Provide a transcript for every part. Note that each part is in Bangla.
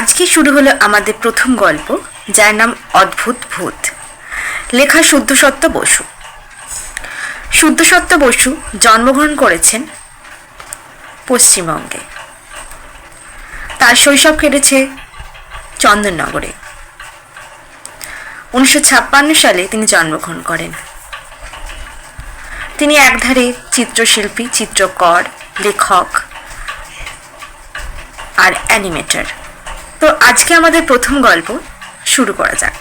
আজকে শুরু হলো আমাদের প্রথম গল্প, যার নাম অদ্ভুত ভূত। লেখা শুদ্ধসত্য বসু। শুদ্ধসত্য বসু জন্মগ্রহণ করেছেন পশ্চিমবঙ্গে। তার শৈশব কেটেছে চন্দননগরে। 1956 সালে তিনি জন্মগ্রহণ করেন। তিনি একধারে চিত্রশিল্পী, চিত্রকর, লেখক আর অ্যানিমেটর। তো আজকে আমাদের প্রথম গল্প শুরু করা যাক।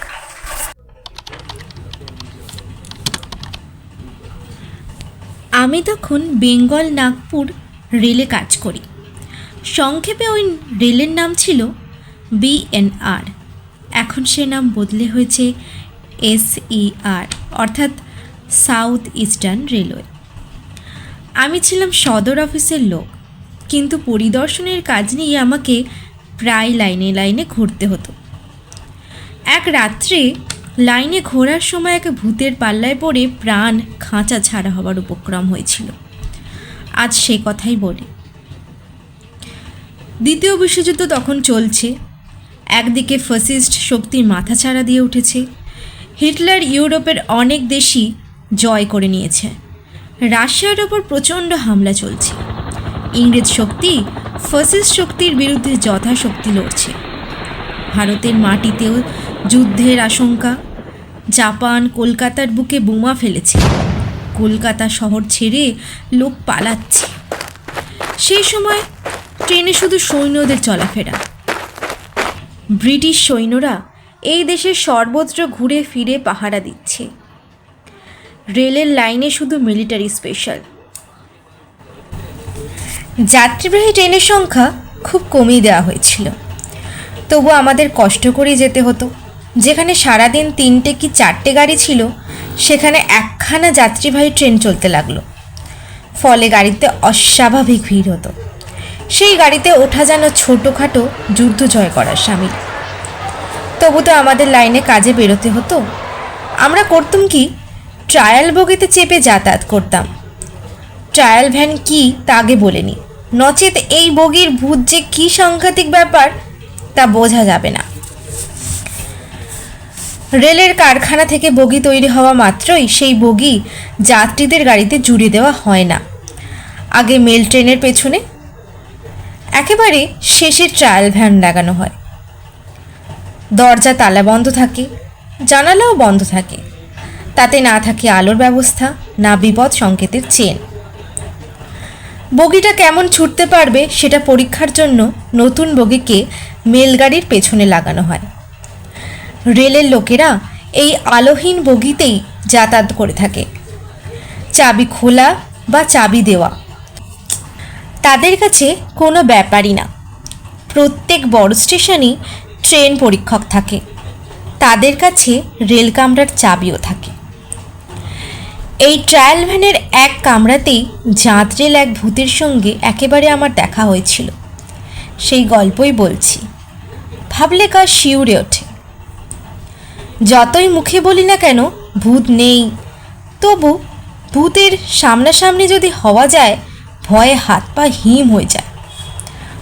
আমি তখন বেঙ্গল নাগপুর রেলে কাজ করি। সংক্ষেপে ওই রেলের নাম ছিল BNR। এখন সে নাম বদলে হয়েছে SER, অর্থাৎ সাউথ ইস্টার্ন রেলওয়ে। আমি ছিলাম সদর অফিসের লোক, কিন্তু পরিদর্শনের কাজ নিয়ে আমাকে প্রায় লাইনে লাইনে ঘুরতে হতো। এক রাত্রে লাইনে ঘোরার সময় এক ভূতের পাল্লায় পড়ে প্রাণ খাঁচা ছাড়া হবার উপক্রম হয়েছিল। আজ সে কথাই বলি। দ্বিতীয় বিশ্বযুদ্ধ তখন চলছে। একদিকে ফ্যাসিস্ট শক্তির মাথাচাড়া দিয়ে উঠেছে। হিটলার ইউরোপের অনেক দেশই জয় করে নিয়েছে। রাশিয়ার ওপর প্রচণ্ড হামলা চলছে। ইংরেজ শক্তি ফ্যাসিস্ট শক্তির বিরুদ্ধে যথাশক্তি লড়ছে। ভারতের মাটিতেও যুদ্ধের আশঙ্কা। জাপান কলকাতার বুকে বোমা ফেলেছে। কলকাতা শহর ছেড়ে লোক পালাচ্ছে। সেই সময় ট্রেনে শুধু সৈন্যদের চলাফেরা। ব্রিটিশ সৈন্যরা এই দেশের সর্বত্র ঘুরে ফিরে পাহারা দিচ্ছে। রেলের লাইনে শুধু মিলিটারি স্পেশাল। যাত্রীবাহী ট্রেনের সংখ্যা খুব কমিয়ে দেওয়া হয়েছিল, তবু আমাদের কষ্ট করেই যেতে হতো। যেখানে সারাদিন 3টে কি 4টে গাড়ি ছিল, সেখানে একখানা যাত্রীবাহী ট্রেন চলতে লাগলো। ফলে গাড়িতে অস্বাভাবিক ভিড় হতো। সেই গাড়িতে ওঠা যেন ছোটোখাটো যুদ্ধ জয় করার সামিল। তবু তো আমাদের লাইনে কাজে বেরোতে হতো। আমরা করতাম কি, ট্রায়াল বগিতে চেপে যাতায়াত করতাম। ট্রায়াল ভ্যান কি তা আগে বলেনি, নচেত এই বগির ভূত যে কী সাংঘাতিক ব্যাপার তা বোঝা যাবে না। রেলের কারখানা থেকে বগি তৈরি হওয়া মাত্রই সেই বগি যাত্রীদের গাড়িতে জুড়ে দেওয়া হয় না। আগে মেল ট্রেনের পেছনে, একেবারে শেষে ট্রায়াল ভ্যান লাগানো হয়। দরজা তালা বন্ধ থাকে, জানালাও বন্ধ থাকে। তাতে না থাকে আলোর ব্যবস্থা, না বিপদ সংকেতের চেন। বগিটা কেমন ছুটতে পারবে সেটা পরীক্ষার জন্য নতুন বগিকে মেলগাড়ির পেছনে লাগানো হয়। রেলের লোকেরা এই আলোহীন বগিতেই যাতায়াত করে থাকে। চাবি খোলা বা চাবি দেওয়া তাদের কাছে কোনো ব্যাপারই না। প্রত্যেক বড় স্টেশনেই ট্রেন পরীক্ষক থাকে, তাদের কাছে রেল কামরার চাবিও থাকে। এই ট্রায়াল ভ্যানের এক কামরাতেই জাঁতরেল এক ভূতের সঙ্গে একেবারে আমার দেখা হয়েছিল। সেই গল্পই বলছি। ভাবলে গা শিউরে ওঠে। যতই মুখে বলি না কেন ভূত নেই, তবু ভূতের সামনাসামনি যদি হওয়া যায়, ভয়ে হাত পা হিম হয়ে যায়।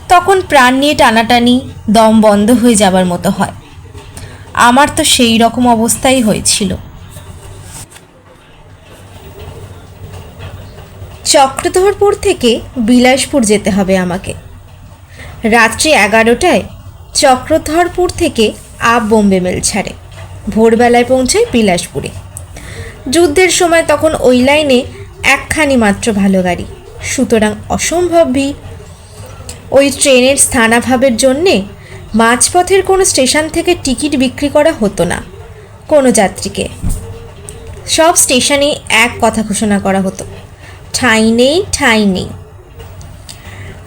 তখন প্রাণ নিয়ে টানাটানি, দম বন্ধ হয়ে যাবার মতো হয়। আমার তো সেই রকম অবস্থাই হয়েছিল। চক্রধরপুর থেকে বিলাসপুর যেতে হবে আমাকে। রাত্রি 11টায় চক্রধরপুর থেকে আপ বোম্বে মেল ছাড়ে। ভোরবেলায় পৌঁছায় বিলাসপুরে। যুদ্ধের সময় তখন ওই লাইনে একখানি মাত্র ভালো গাড়ি, সুতরাং অসম্ভব ভিড়। ওই ট্রেনের স্থানাভাবের জন্যে মাঝপথের কোনো স্টেশন থেকে টিকিট বিক্রি করা হতো না কোনো যাত্রীকে। সব স্টেশনেই এক কথা ঘোষণা করা হতো, ঠাঁই নেই, ঠাঁই নেই।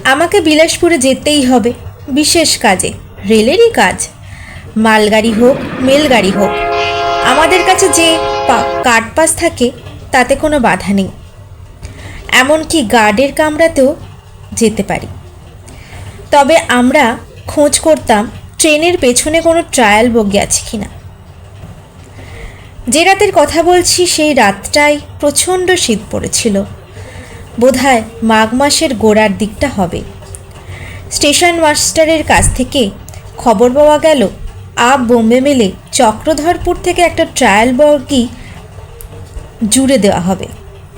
আমাকে বিলাসপুরে যেতেই হবে, বিশেষ কাজে। রেলেরই কাজ, মালগাড়ি হোক মেলগাড়ি হোক। আমাদের কাছে যে কার্ড পাস থাকে তাতে কোনো বাধা নেই। এমনকি গার্ডের কামরাতেও যেতে পারি। তবে আমরা খোঁজ করতাম ট্রেনের পেছনে কোনো ট্রায়াল বগি আছে কিনা। যে রাতের কথা বলছি সেই রাতটায় প্রচণ্ড শীত পড়েছিল। বোধহয় মাঘ মাসের গোড়ার দিকটা হবে। স্টেশন মাস্টারের কাছ থেকে খবর পাওয়া গেল আপ বোম্বে মেলে চক্রধরপুর থেকে একটা ট্রায়াল বগি জুড়ে দেওয়া হবে।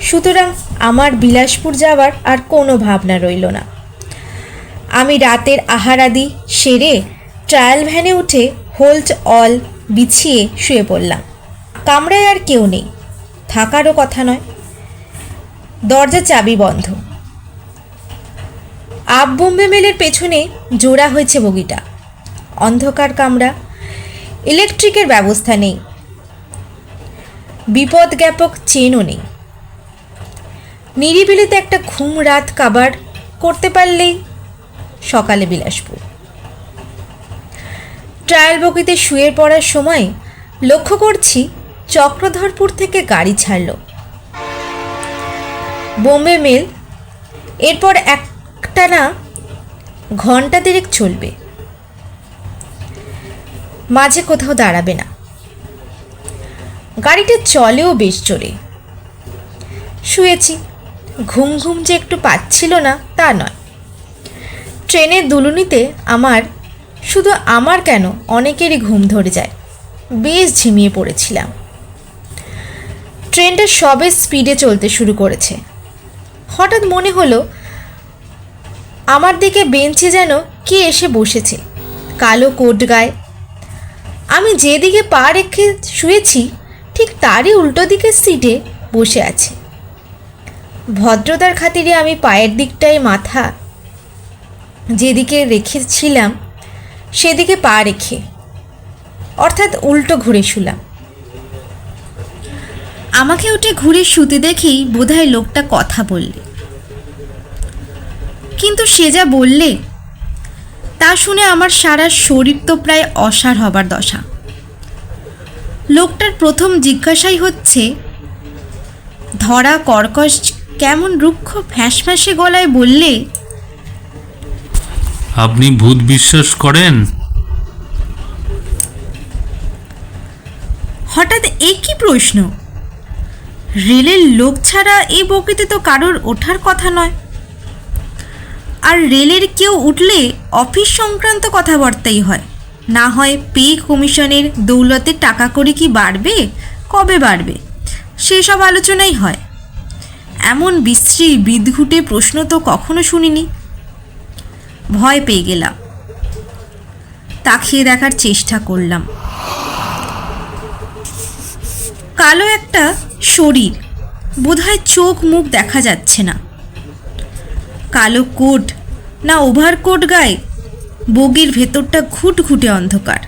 সুতরাং আমার বিলাসপুর যাওয়ার আর কোনো ভাবনা রইল না। আমি রাতের আহারাদি সেরে ট্রায়াল ভ্যানে উঠে হোল্ট অল বিছিয়ে শুয়ে পড়লাম। কামরায় আর কেউ নেই, থাকারও কথা নয়, দরজা চাবি বন্ধ। আপ বোম্বে মেলের পেছনে জোড়া হয়েছে বগিটা। অন্ধকার কামরা, ইলেকট্রিকের ব্যবস্থা নেই, বিপদ জ্ঞাপক চেনও নেই। নিরিবিলিতে একটা ঘুম রাত কাবার করতে পারলেই সকালে বিলাসপুর। ট্রায়াল বগিতে শুয়ে পড়ার সময় লক্ষ্য করছি চক্রধরপুর থেকে গাড়ি ছাড়ল। বোম্বে মেল এরপর একটানা ঘন্টা দেড়েক চলবে, মাঝে কোথাও দাঁড়াবে না। গাড়িটা চলেও বেশ জোরে। শুয়েছি, ঘুম ঘুম যে একটু পাচ্ছিল না তা নয়। ট্রেনের দুলুনিতে শুধু আমার কেন অনেকেরই ঘুম ধরে যায়। বেশ ঝিমিয়ে পড়েছিলাম। ট্রেনটা সবে স্পিডে চলতে শুরু করেছে। হঠাৎ মনে হলো আমার দিকে বেঞ্চে যেন কে এসে বসেছে, কালো কোট গায়ে। আমি যেদিকে পা রেখে শুয়েছি ঠিক তারই উল্টো দিকের সিটে বসে আছে। ভদ্রতার খাতিরে আমি পায়ের দিকটায় মাথা যেদিকে রেখেছিলাম সেদিকে পা রেখে, অর্থাৎ উল্টো ঘুরে শুলাম। আমাকে উঠে ঘুরে শুতে দেখেই বোধহয় লোকটা কথা বললে, কিন্তু সে যা বললে তা শুনে আমার সারা শরীর তো প্রায় অসাড় হবার দশা। লোকটার প্রথম জিজ্ঞাসাই হচ্ছে, ধরা কর্কশ কেমন রুক্ষ ফ্যাঁসফ্যাঁসে গলায় বললে, আপনি ভূত বিশ্বাস করেন? হঠাৎ একই প্রশ্ন! রেলের লোক ছাড়া এই বগিতে তো কারোর ওঠার কথা নয়। আর রেলের কেউ উঠলে অফিস সংক্রান্ত কথাবার্তাই হয়, না হয় পে কমিশনের দৌলতে টাকা করে কি বাড়বে, কবে বাড়বে, সেসব আলোচনাই হয়। এমন বিশ্রী বিদঘুটে প্রশ্ন তো কখনো শুনিনি। ভয় পেয়ে গেলাম। তাকিয়ে দেখার চেষ্টা করলাম। কালো একটা শরীর, বোধহয় চোখ মুখ দেখা যাচ্ছে না। কালো কোট না ওভারকোট গায়ে, বগির ভেতরটা ঘুটঘুটে অন্ধকার।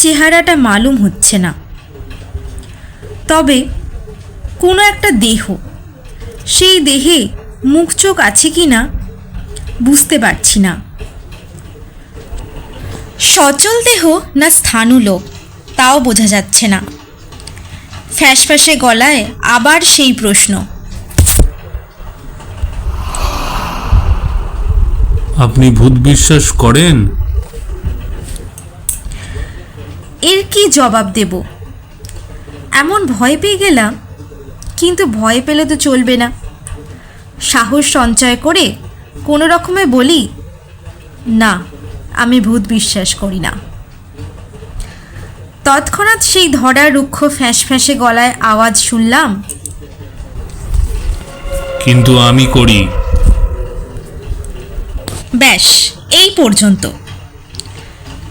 চেহারাটা মালুম হচ্ছে না, তবে কোনো একটা দেহ, সেই দেহে মুখ চোখ আছে কি না বুঝতে পারছি না। সচল দেহ না স্থাণু লোক তাও বোঝা যাচ্ছে না। ফ্যাঁসফ্যাঁসে গলায় আবার সেই প্রশ্ন, আপনি ভূত বিশ্বাস করেন? এর কি জবাব দেব? এমন ভয় পেয়ে গেলাম, কিন্তু ভয় পেলে তো চলবে না। সাহস সঞ্চয় করে কোনো রকমে বলি, না, আমি ভূত বিশ্বাস করি না। তৎক্ষণাৎ সেই ধরা রুক্ষ ফ্যাঁসফ্যাঁসে গলায় আওয়াজ শুনলাম, কিন্তু আমি করি। ব্যাস এই পর্যন্ত।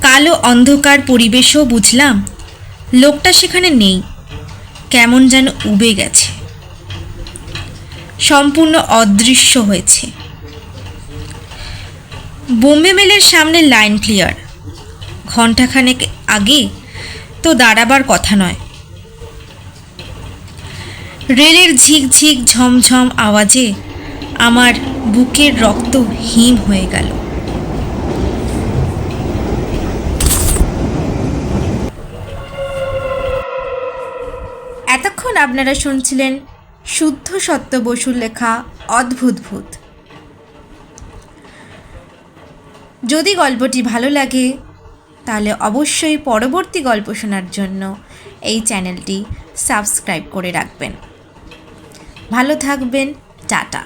কালো অন্ধকার পরিবেশও বুঝলাম লোকটা সেখানে নেই, কেমন যেন উবে গেছে, সম্পূর্ণ অদৃশ্য হয়েছে। বোম্বে মেলের সামনে লাইন ক্লিয়ার। ঘণ্টাখানেক আগে তো দাঁড়াবার কথা নয়। রেলের ঝিকঝিক ঝমঝম আওয়াজে আমার বুকের রক্ত হিম হয়ে গেল। এতক্ষণ আপনারা শুনছিলেন শুদ্ধ সত্য বসুর লেখা অদ্ভুত ভূত। যদি গল্পটি ভালো লাগে তাহলে অবশ্যই পরবর্তী গল্প শোনার জন্য এই চ্যানেলটি সাবস্ক্রাইব করে রাখবেন। ভালো থাকবেন, টাটা।